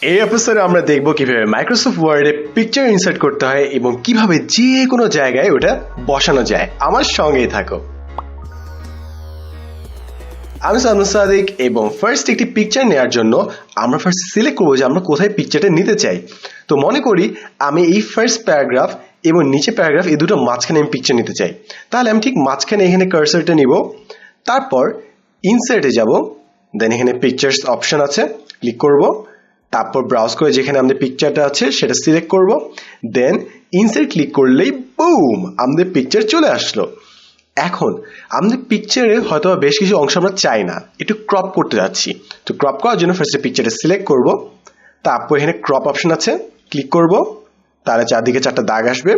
এই এপিসোডে আমরা দেখব কিভাবে মাইক্রোসফট ওয়ার্ডে পিকচার ইনসার্ট করতে হয় এবং কিভাবে যে কোনো জায়গায় ওটা বসানো যায়। আমার সঙ্গেই থাকো। আমি সানুস সাদিক এবং ফার্স্ট একটি পিকচার নেওয়ার জন্য আমরা ফার্স্ট সিলেক্ট করবো যে আমরা কোথায় পিকচারটা নিতে চাই। তো মনে করি আমি এই ফার্স্ট প্যারাগ্রাফ এবং নিচে প্যারাগ্রাফ এই দুটো মাঝখানে আমি পিকচার নিতে চাই, তাহলে আমি ঠিক মাঝখানে এখানে কার্সারটা নিব, তারপর ইনসার্টে যাব, দেন এখানে পিকচার্স অপশন আছে, ক্লিক করব, তারপর ব্রাউজ করে যেখানে আমাদের পিকচারটা আছে সেটা সিলেক্ট করব, দেন ইনসার্ট ক্লিক করলেই বুম আমাদের পিকচার চলে আসলো। এখন আমাদের পিকচারে হয়তো বেশ কিছু অংশ আমরা চাই না, একটু ক্রপ করতে যাচ্ছি। তো ক্রপ করার জন্য ফার্স্টে পিকচারটা সিলেক্ট করব, তারপর এখানে ক্রপ অপশন আছে, ক্লিক করব, তাহলে চারদিকে চারটা দাগ আসবে।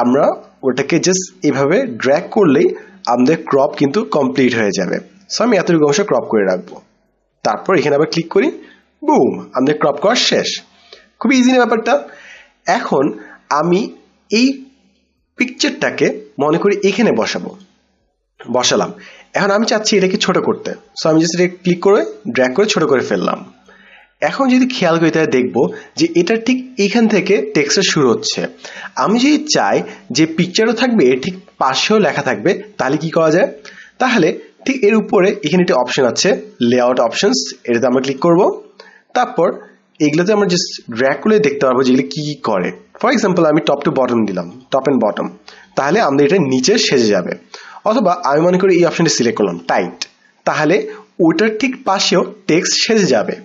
আমরা ওটাকে জাস্ট এভাবে ড্র্যাগ করলেই আমাদের ক্রপ কিন্তু কমপ্লিট হয়ে যাবে। সো আমি এতটুকু অংশ ক্রপ করে রাখবো, তারপর এখানে আবার ক্লিক করি, বুম আমাদের ক্রপ করা শেষ। খুব ইজি না ব্যাপারটা। এখন আমি এই পিকচারটাকে মনে করি এখানে বসালাম। এখন আমি চাচ্ছি এটাকে ছোট করতে, সো আমি জাস্ট এটা ক্লিক করে ড্র্যাগ করে ছোট করে ফেললাম। এখন যদি খেয়াল করি তাহলে দেখবো যে এটা ঠিক এখান থেকে টেক্সটটা শুরু হচ্ছে। আমি যদি চাই যে পিকচারও থাকবে এর ঠিক পাশেও লেখা থাকবে, তাহলে কি করা যায়? তাহলে ঠিক এর উপরে এখানে একটা অপশন আছে, লেআউট অপশনস, এটাতে আমরা ক্লিক করব। তারপর এগুলোতে আমরা জাস্ট ড্র্যাগ করে দেখতে পারবো যেগুলো কি কি করে। ফর এক্সাম্পল আমি টপ টু বটম দিলাম, টপ অ্যান্ড বটম, তাহলে আমাদের এটা নিচে সেজে যাবে। অথবা আমি মনে করি এই অপশনটি সিলেক্ট করলাম টাইট, তাহলে ওটার ঠিক পাশেও টেক্সট সেজে যাবে।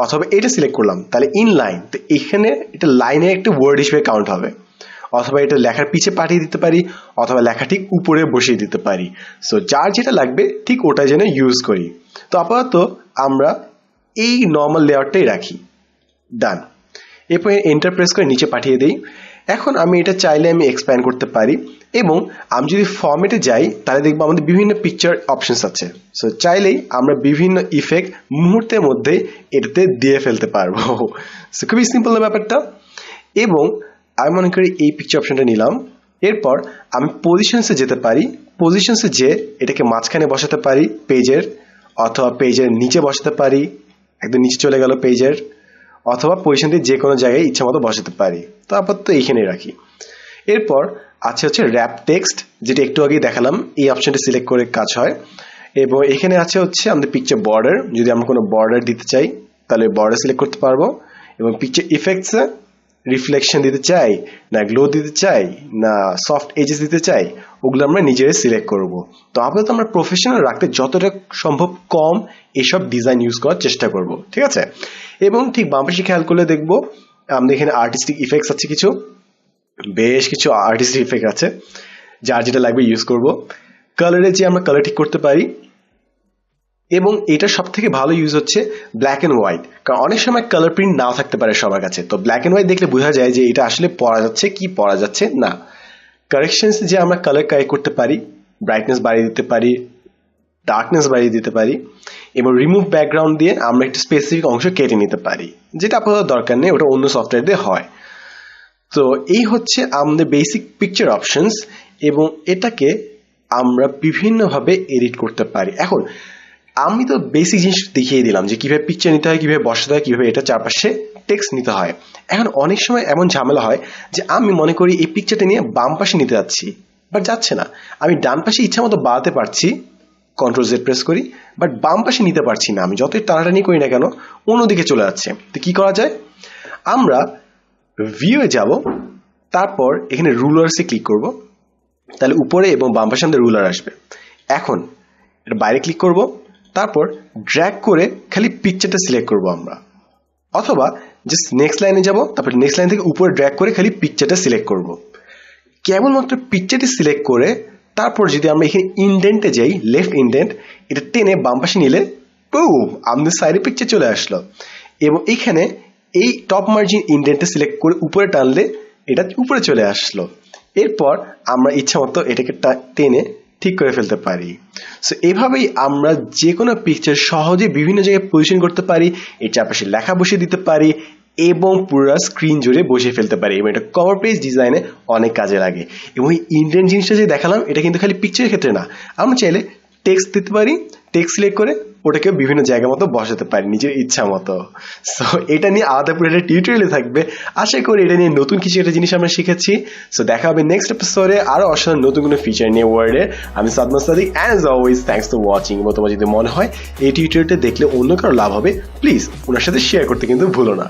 অথবা এটা সিলেক্ট করলাম তাহলে ইন লাইন, তো এখানে এটা লাইনে একটা ওয়ার্ড হিসেবে কাউন্ট হবে। অথবা এটা লেখার পিছে পাঠিয়ে দিতে পারি, অথবা লেখা ঠিক উপরে বসিয়ে দিতে পারি। সো যার যেটা লাগবে ঠিক ওটা যেন ইউজ করি। তো আপাতত আমরা এই নর্মাল লেআউটটাই রাখি, ডান। এরপর এন্টার প্রেস করে নিচে পাঠিয়ে দিই। এখন আমি এটা চাইলে আমি এক্সপ্যান্ড করতে পারি, এবং আমি যদি ফরম্যাটে যাই তাহলে দেখবো আমাদের বিভিন্ন পিকচার অপশনস আছে। সো চাইলেই আমরা বিভিন্ন ইফেক্ট মুহূর্তের মধ্যে এটাতে দিয়ে ফেলতে পারবো। সো খুবই সিম্পল না ব্যাপারটা। এবং আমি মনে করি এই পিকচার অপশনটা নিলাম, এরপর আমি পজিশনসে যেতে পারি, পজিশনসে যে এটাকে মাঝখানে বসাতে পারি পেজের, অথবা পেজের নিচে বসাতে পারি, একদম নিচে চলে গেল পেজের, অথবা পজিশন দিয়ে যে কোনো জায়গায় ইচ্ছা মতো বসাতে পারি। তো আপাতত এইখানে রাখি। এরপর আছে হচ্ছে র্যাপ টেক্সট, যেটা একটু আগেই দেখালাম, এই অপশনটা সিলেক্ট করে কাজ হয়। এবং এখানে আছে হচ্ছে আমাদের পিকচার বর্ডার, যদি আমরা কোনো বর্ডার দিতে চাই তাহলে বর্ডার সিলেক্ট করতে পারবো। এবং পিকচার ইফেক্টসে রিফ্লেকশন দিতে চাই, না গ্লো দিতে চাই, না সফট এজেস দিতে চাই, ওগুলো আমরা নিজেরাই সিলেক্ট করব। তো আপাতত আমরা প্রফেশনাল রাখতে যতটা সম্ভব কম এইসব ডিজাইন ইউজ করার চেষ্টা করব, ঠিক আছে? এবং ঠিক বাম পাশে খেয়াল করলে দেখবো আমাদের এখানে আর্টিস্টিক ইফেক্টস আছে, বেশ কিছু আর্টিস্টিক ইফেক্ট আছে, যার যেটা লাগবে ইউজ করব। কালারে যে আমরা কালার ঠিক করতে পারি, এবং এটা সব থেকে ভালো ইউজ হচ্ছে ব্ল্যাক অ্যান্ড হোয়াইট, কারণ অনেক সময় কালার প্রিন্ট নাও থাকতে পারে সবার কাছে। তো ব্ল্যাক অ্যান্ড হোয়াইট দেখলে বোঝা যায় যে এটা আসলে পড়া যাচ্ছে কি পড়া যাচ্ছে না। কারেকশনস যে আমরা কালার কারেক্ট করতে পারি, ব্রাইটনেস বাড়িয়ে দিতে পারি, ডার্কনেস বাড়িয়ে দিতে পারি, এবং রিমুভ ব্যাকগ্রাউন্ড দিয়ে আমরা একটা স্পেসিফিক অংশ কেটে নিতে পারি, যেটা আপাতত দরকার নেই, ওটা অন্য সফটওয়্যার দিয়ে হয়। তো এই হচ্ছে আমাদের বেসিক পিকচার অপশনস, এবং এটাকে আমরা বিভিন্নভাবে এডিট করতে পারি। এখন আমি তো বেসিক জিনিস দেখিয়ে দিলাম যে কিভাবে পিকচার নিতে হয়, কিভাবে বসাতে হয়, কিভাবে এটা চারপাশে টেক্সট নিতে হয়। এখন অনেক সময় এমন ঝামেলা হয় যে আমি মনে করি এই পিকচারটা নিয়ে বাম পাশে নিতে যাচ্ছি, বাট যাচ্ছে না। আমি ডান পাশে ইচ্ছা মতো বাড়াতে পারছি, কন্ট্রোল জেড প্রেস করি, বাট বাম পাশে নিতে পারছি না। আমি যতই টানাটানি করি না কেন অন্যদিকে চলে যাচ্ছে। তো কি করা যায়? আমরা ভিউয়ে যাব, তারপর এখানে রুলার্সে ক্লিক করব, তাহলে উপরে এবং বাম পাশে আমাদের রুলার আসবে। এখন এটা বাইরে ক্লিক করব, তারপর ড্র্যাগ করে খালি পিকচারটা সিলেক্ট করব আমরা, অথবা জাস্ট নেক্সট লাইনে যাব, তারপর নেক্সট লাইন থেকে উপরে ড্র্যাগ করে খালি পিকচারটা সিলেক্ট করব। কেবলমাত্র পিকচারটি সিলেক্ট করে তারপর যদি আমরা এখানে ইনডেন্টে যাই, লেফট ইনডেন্ট, এটা টেনে বাম পাশে নিলে বুম আমাদের সাইডে পিকচার চলে আসলো। এবং এখানে এই টপ মার্জিন ইনডেন্টে সিলেক্ট করে উপরে টানলে এটা উপরে চলে আসলো। এরপর আমরা ইচ্ছা মতো এটাকে টেনে ঠিক করে ফেলতে পারি। সো এভাবেই আমরা যে কোনো পিকচার সহজে বিভিন্ন জায়গায় পজিশন করতে পারি, এর চারপাশে লেখা বসিয়ে দিতে পারি, এবং পুরো স্ক্রিন জুড়ে বসিয়ে ফেলতে পারি। এবং এটা কভার পেজ ডিজাইনে অনেক কাজে লাগে। এবং এই ইন্ডিয়ান জিনিসটা যে দেখালাম, এটা কিন্তু খালি পিকচারের ক্ষেত্রে না, আমরা চাইলে টেক্সট দিতে পারি, টেক্সট সিলেক্ট করে ওটাকে বিভিন্ন জায়গা মতো বসাতে পারি নিজের ইচ্ছা মতো। সো এটা নিয়ে আলাদা করে একটা টিউটোরিয়ালে থাকবে। আশা করি এটা নিয়ে নতুন কিছু একটা জিনিস আমরা শিখেছি। সো দেখা হবে নেক্সট এপিসোডে আরো অসাধারণ নতুন কোনো ফিচার নিয়ে ওয়ার্ডে। আমি Sadman Sadik, as always thanks for watching. এবং তোমার যদি মনে হয় এই টিউটোরিয়ালটা দেখলে অন্য কারো লাভ হবে, প্লিজ ওনার সাথে শেয়ার করতে কিন্তু ভুলো না।